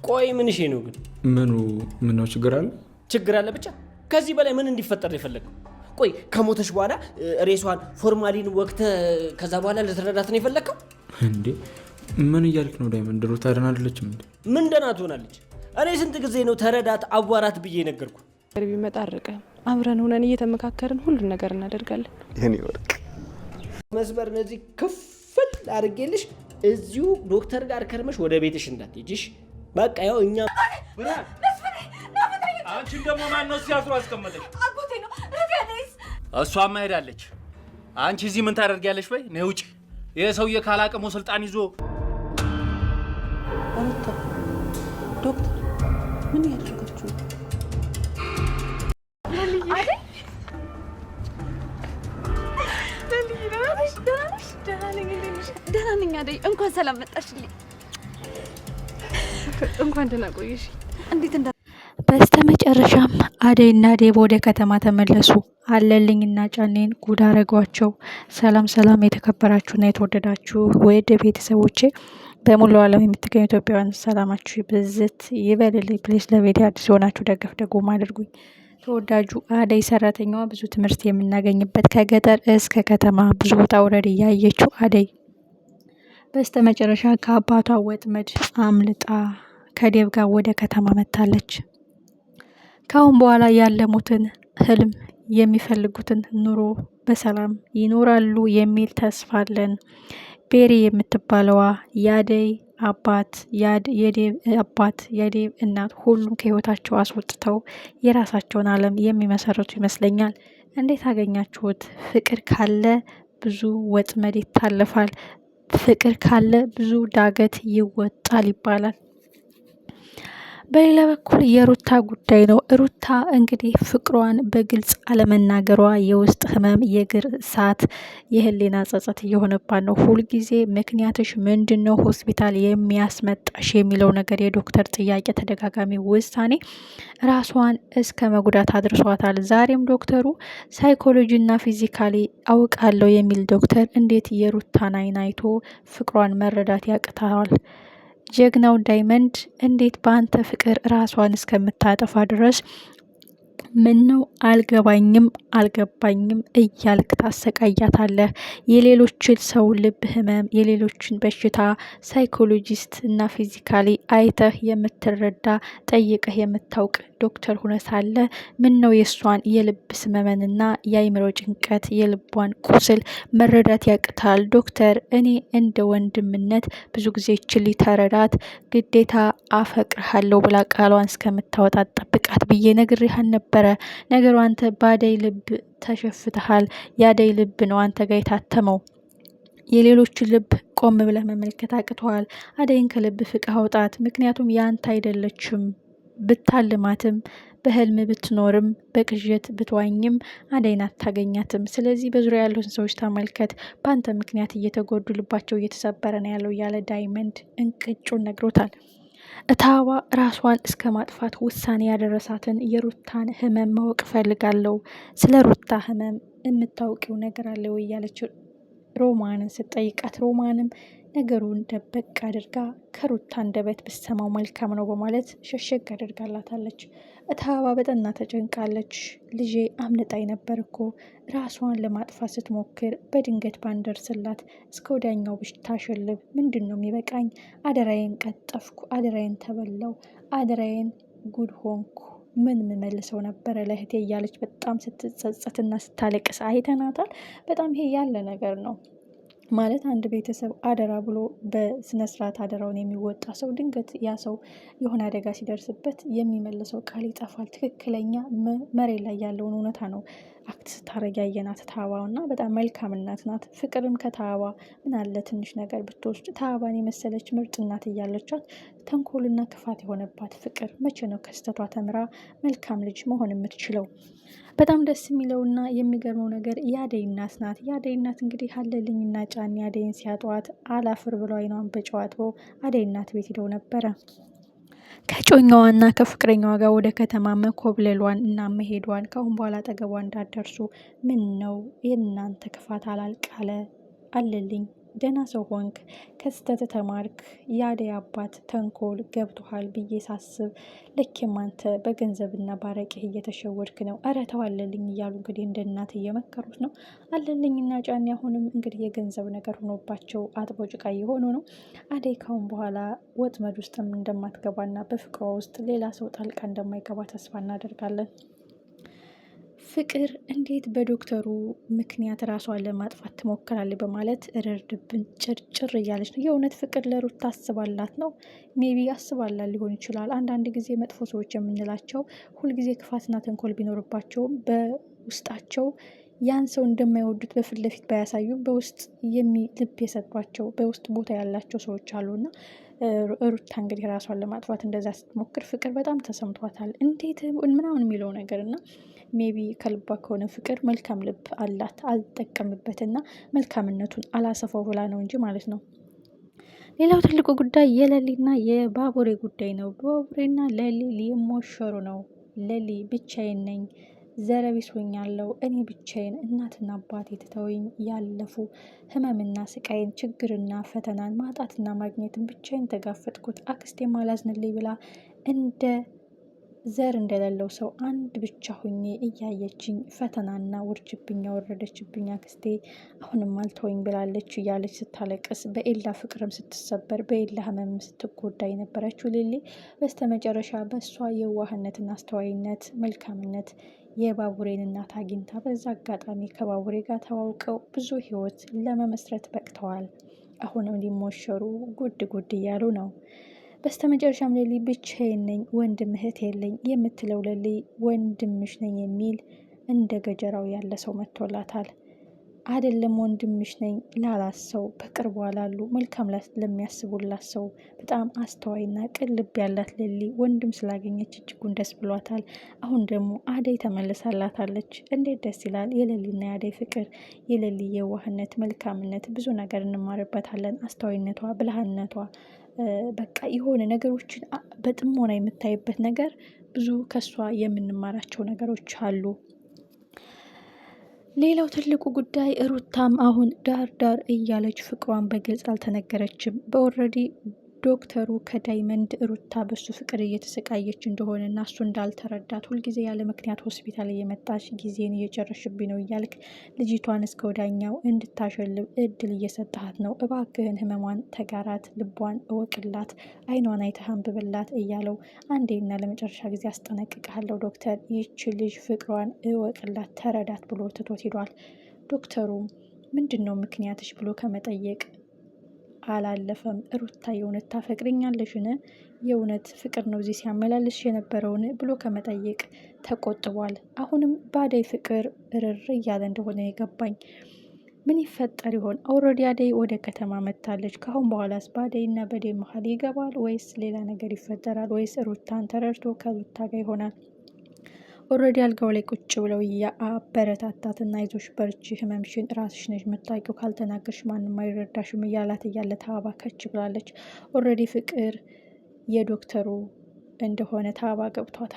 ቆይ ምን እሺ ነው ግን? ምን ነው ችግር አለ? ችግር አለ ብቻ። ከዚህ በላይ ምን እንዲፈጠር የፈለገው? ቆይ ከሞተች በኋላ ሬሷን ፎርማሊን ወቅተ ከዛ በኋላ ልትረዳት ነው የፈለከው እንዴ? ምን እያልክ ነው ዳይመንድ? ሩታ ደህና አይደለችም እንዴ? ምን ደህና ትሆናለች? እኔ ስንት ጊዜ ነው ተረዳት አዋራት ብዬ ነገርኩ። ቢመጣ አርቀን አብረን ሆነን እየተመካከርን ሁሉን ነገር እናደርጋለን። የኔ ወርቅ መስመር እነዚህ ክፍል አድርጌልሽ እዚሁ ዶክተር ጋር ከርመሽ ወደ ቤትሽ እንዳትሄጂሽ። በቃ ያው እኛ አንቺን ደግሞ ማን ነው ሲያስሩ አስቀመጠሽ? አጎቴ ነው ረጋለይስ። እሷማ ሄዳለች። አንቺ እዚህ ምን ታደርጊያለሽ? በይ ነይ ውጪ። ይሄ ሰውዬ ካላቀሙ ስልጣን ይዞ አረታ ዶክተር ምን ያደርጋችሁ? ደህና ነኝ አደይ። እንኳን ሰላም መጣሽልኝ። እንኳን ደህና ቆየሽ። እንዴት እንዳ በስተመጨረሻም አደይና ዴብ ወደ ከተማ ተመለሱ። አለልኝና ጫኔን ጉድ አረጓቸው። ሰላም የተከበራችሁና የተወደዳችሁ ወደ ቤተሰቦቼ በሙሉ ዓለም የምትገኙ ኢትዮጵያውያን ሰላማችሁ ብዝት ይበልልኝ። ፕሊስ ለቪዲዮ አዲስ የሆናችሁ ደገፍ አድርጉኝ። ተወዳጁ አደይ ሰራተኛዋ ብዙ ትምህርት የምናገኝበት ከገጠር እስከ ከተማ ብዙ ውጣ ውረድ እያየችው አደይ በስተመጨረሻ ከአባቷ ወጥመድ አምልጣ ከዴብ ጋር ወደ ከተማ መጥታለች። ካሁን በኋላ ያለሙትን ህልም የሚፈልጉትን ኑሮ በሰላም ይኖራሉ የሚል ተስፋ አለን። ቤሪ የምትባለዋ የአደይ አባት የዴብ እናት ሁሉም ከህይወታቸው አስወጥተው የራሳቸውን ዓለም የሚመሰርቱ ይመስለኛል። እንዴት አገኛችሁት? ፍቅር ካለ ብዙ ወጥመድ ይታለፋል። ፍቅር ካለ ብዙ ዳገት ይወጣል ይባላል። በሌላ በኩል የሩታ ጉዳይ ነው። ሩታ እንግዲህ ፍቅሯን በግልጽ አለመናገሯ የውስጥ ህመም፣ የእግር እሳት፣ የህሊና ጸጸት እየሆነባት ነው። ሁልጊዜ ምክንያትሽ ምንድን ነው ሆስፒታል የሚያስመጣሽ የሚለው ነገር የዶክተር ጥያቄ፣ ተደጋጋሚ ውሳኔ ራሷን እስከ መጉዳት አድርሷታል። ዛሬም ዶክተሩ ሳይኮሎጂና ፊዚካሊ አውቃለሁ የሚል ዶክተር እንዴት የሩታን አይን አይቶ ፍቅሯን መረዳት ያቅተዋል? ጀግናው ዳይመንድ እንዴት በአንተ ፍቅር ራሷን እስከምታጠፋ ድረስ ምን ነው አልገባኝም እያልክ ታሰቃያታለህ? የሌሎችን ሰው ልብ ህመም፣ የሌሎችን በሽታ ሳይኮሎጂስት እና ፊዚካሊ አይተህ የምትረዳ ጠይቀህ የምታውቅ ዶክተር ሁነ ሳለ ምን ነው የእሷን የልብ ስመመንና የአይምሮ ጭንቀት የልቧን ቁስል መረዳት ያቅታል? ዶክተር እኔ እንደ ወንድምነት ብዙ ጊዜ ችሊ ተረዳት፣ ግዴታ አፈቅርሃለሁ ብላ ቃሏን እስከምታወጣ ጠብቃት ብዬ ነግሬሃን ነበረ። ነገሩ አንተ በአደይ ልብ ተሸፍተሃል። የአደይ ልብ ነው አንተ ጋር የታተመው። የሌሎችን ልብ ቆም ብለህ መመልከት አቅተዋል። አደይን ከልብ ፍቅህ አውጣት። ምክንያቱም ያንተ አይደለችም። ብታልማትም በህልም ብትኖርም በቅዠት ብትዋኝም አደይን አታገኛትም። ስለዚህ በዙሪያ ያሉትን ሰዎች ተመልከት። በአንተ ምክንያት እየተጎዱ ልባቸው እየተሰበረ ነው ያለው እያለ ዳይመንድ እንቅጩን ነግሮታል። እታዋ ራሷን እስከ ማጥፋት ውሳኔ ያደረሳትን የሩታን ህመም ማወቅ ፈልጋለሁ። ስለ ሩታ ህመም የምታውቂው ነገር አለ ወይ እያለች ሮማንን ስትጠይቃት ሮማንም ነገሩን ደበቅ አድርጋ ከሩታ አንደበት ብትሰማው መልካም ነው በማለት ሸሸግ አድርጋላታለች። እታባ በጠና ተጨንቃለች። ልጄ አምልጣኝ ነበር እኮ ራሷን ለማጥፋት ስትሞክር በድንገት ባንደርስላት እስከ ወዲያኛው ብታሸልብ ምንድን ነው የሚበቃኝ? አደራዬን ቀጠፍኩ፣ አደራዬን ተበላው፣ አደራዬን ጉድ ሆንኩ፣ ምን ምመልሰው ነበረ ለእህቴ እያለች በጣም ስትጸጸትና ስታለቅስ አይተናታል። በጣም ይሄ ያለ ነገር ነው ማለት አንድ ቤተሰብ አደራ ብሎ በስነ ስርዓት አደራውን የሚወጣ ሰው ድንገት ያ ሰው የሆነ አደጋ ሲደርስበት የሚመልሰው ቃል ይጠፋል። ትክክለኛ መሬት ላይ ያለውን እውነታ ነው አክት ስታረግ ያየናት ታባው እና በጣም መልካም እናት ናት። ፍቅርም ከታባ ምን አለ ትንሽ ነገር ብትወስድ። ታባን የመሰለች ምርጥ እናት እያለቻት ተንኮልና ክፋት የሆነባት ፍቅር መቼ ነው ከስተቷ ተምራ መልካም ልጅ መሆን የምትችለው? በጣም ደስ የሚለውና የሚገርመው ነገር የአደይ እናት ናት። የአደይ እናት እንግዲህ አለልኝና ጫኔ አደይን ሲያጧት አላፍር ብለው አይኗን በጨዋታው አደይ እናት ቤት ሄደው ነበረ። ከጮኛዋና ከፍቅረኛዋ ጋር ወደ ከተማ መኮብለሏን እና መሄዷን ከአሁን በኋላ አጠገቧ እንዳደርሱ ምን ነው የእናንተ ክፋት አላልቃለ አለልኝ ደህና ሰው ሆንክ፣ ከስተት ተማርክ፣ የአደይ አባት ተንኮል ገብቶሃል ብዬ ሳስብ ልኬም አንተ በገንዘብና ባረቄህ እየተሸወድክ ነው። ኧረ ተው አለልኝ እያሉ እንግዲህ እንደ እናት እየመከሩት ነው። አለልኝና ጫኔ አሁንም እንግዲህ የገንዘብ ነገር ሆኖባቸው አጥቦ ጭቃ እየሆኑ ነው። አደይ ካሁን በኋላ ወጥመድ ውስጥም እንደማትገባና በፍቅሯ ውስጥ ሌላ ሰው ጣልቃ እንደማይገባ ተስፋ እናደርጋለን። ፍቅር እንዴት በዶክተሩ ምክንያት ራሷን ለማጥፋት ትሞክራለች በማለት እርድብን ጭርጭር እያለች ነው። የእውነት ፍቅር ለሩት ታስባላት ነው? ሜቢ አስባላት ሊሆን ይችላል። አንዳንድ ጊዜ መጥፎ ሰዎች የምንላቸው ሁልጊዜ ክፋትና ተንኮል ቢኖርባቸውም በውስጣቸው ያን ሰው እንደማይወዱት በፊት ለፊት ባያሳዩም በውስጥ ልብ የሰጧቸው በውስጥ ቦታ ያላቸው ሰዎች አሉና ሩታ እንግዲህ ራሷን ለማጥፋት እንደዛ ስትሞክር ፍቅር በጣም ተሰምቷታል። እንዴት ምናምን የሚለው ነገር እና ሜቢ ከልቧ ከሆነ ፍቅር መልካም ልብ አላት አልጠቀምበትና መልካምነቱን አላሰፋው ብላ ነው እንጂ ማለት ነው። ሌላው ትልቁ ጉዳይ የለሊና የባቡሬ ጉዳይ ነው። ባቡሬና ለሊ ሊሞሸሩ ነው። ለሊ ብቻዬን ነኝ፣ ዘረቢስ ሆኛለሁ፣ እኔ ብቻዬን እናትና አባቴ ትተውኝ ያለፉ ህመምና ስቃይን ችግርና ፈተናን ማጣትና ማግኘትን ብቻዬን ተጋፈጥኩት። አክስቴም አላዝንልኝ ብላ እንደ ዘር እንደሌለው ሰው አንድ ብቻ ሁኜ እያየችኝ ፈተናና ውርጅብኝ ያወረደችብኝ አክስቴ አሁንም አልተወኝ ብላለች እያለች ስታለቅስ በኤላ ፍቅርም ስትሰበር በኤላ ህመም ስትጎዳ የነበረችው ሊሊ በስተመጨረሻ በእሷ የዋህነትና አስተዋይነት መልካምነት የባቡሬን እናት አግኝታ በዛ አጋጣሚ ከባቡሬ ጋር ተዋውቀው ብዙ ህይወት ለመመስረት በቅተዋል። አሁንም ሊሞሸሩ ጉድ ጉድ እያሉ ነው። በስተመጨረሻም ለሊ ብቻዬን ነኝ ወንድም እህት የለኝ የምትለው ለሊ ወንድምሽ ነኝ የሚል እንደ ገጀራው ያለ ሰው መጥቶላታል። አይደለም ወንድምሽ ነኝ ላላት ሰው በቅርቧ ላሉ መልካም ለሚያስቡላት ሰው በጣም አስተዋይና ቅን ልብ ያላት ለሊ ወንድም ስላገኘች እጅጉን ደስ ብሏታል። አሁን ደግሞ አደይ ተመልሳላታለች። እንዴት ደስ ይላል! የለሊና የአደይ ፍቅር፣ የለሊ የዋህነት መልካምነት ብዙ ነገር እንማርበታለን። አስተዋይነቷ፣ ብልሃነቷ በቃ የሆነ ነገሮችን በጥሞና የምታይበት ነገር ብዙ ከሷ የምንማራቸው ነገሮች አሉ። ሌላው ትልቁ ጉዳይ ሩታም አሁን ዳር እያለች ፍቅሯን በግልጽ አልተነገረችም። በኦልሬዲ ዶክተሩ ከዳይመንድ ሩታ በሱ ፍቅር እየተሰቃየች እንደሆነ እና እሱ እንዳልተረዳት ሁልጊዜ ያለ ምክንያት ሆስፒታል እየመጣች ጊዜን እየጨረሽብኝ ነው እያልክ ልጅቷን እስከ ወዳኛው እንድታሸልብ እድል እየሰጠሃት ነው። እባክህን ህመሟን ተጋራት፣ ልቧን እወቅላት፣ አይኗን አይተህ አንብብላት እያለው አንዴና ለመጨረሻ ጊዜ አስጠነቅቅሃለሁ ዶክተር፣ ይህች ልጅ ፍቅሯን እወቅላት፣ ተረዳት ብሎ ትቶት ሄዷል። ዶክተሩ ምንድን ነው ምክንያትሽ ብሎ ከመጠየቅ አላለፈም። ሩታ የእውነት ታፈቅርኛለሽን? የእውነት ፍቅር ነው እዚህ ሲያመላልሽ የነበረውን ብሎ ከመጠየቅ ተቆጥቧል። አሁንም በአደይ ፍቅር ርር እያለ እንደሆነ የገባኝ ምን ይፈጠር ይሆን? ኦልሬዲ አደይ ወደ ከተማ መጥታለች። ከአሁን በኋላስ በአደይ እና በደይ መሀል ይገባል ወይስ ሌላ ነገር ይፈጠራል? ወይስ ሩታን ተረድቶ ከሩታ ጋር ይሆናል? ኦልሬዲ አልጋው ላይ ቁጭ ብለው አበረታታትና አይዞሽ በርቺ፣ ህመምሽን ራስሽ ነሽ የምታውቂው፣ ካልተናገርሽ ማንም አይረዳሽም እያላት እያለ ተባባ ከች ብላለች። ኦልሬዲ ፍቅር የዶክተሩ እንደሆነ ተባባ ገብቷታል።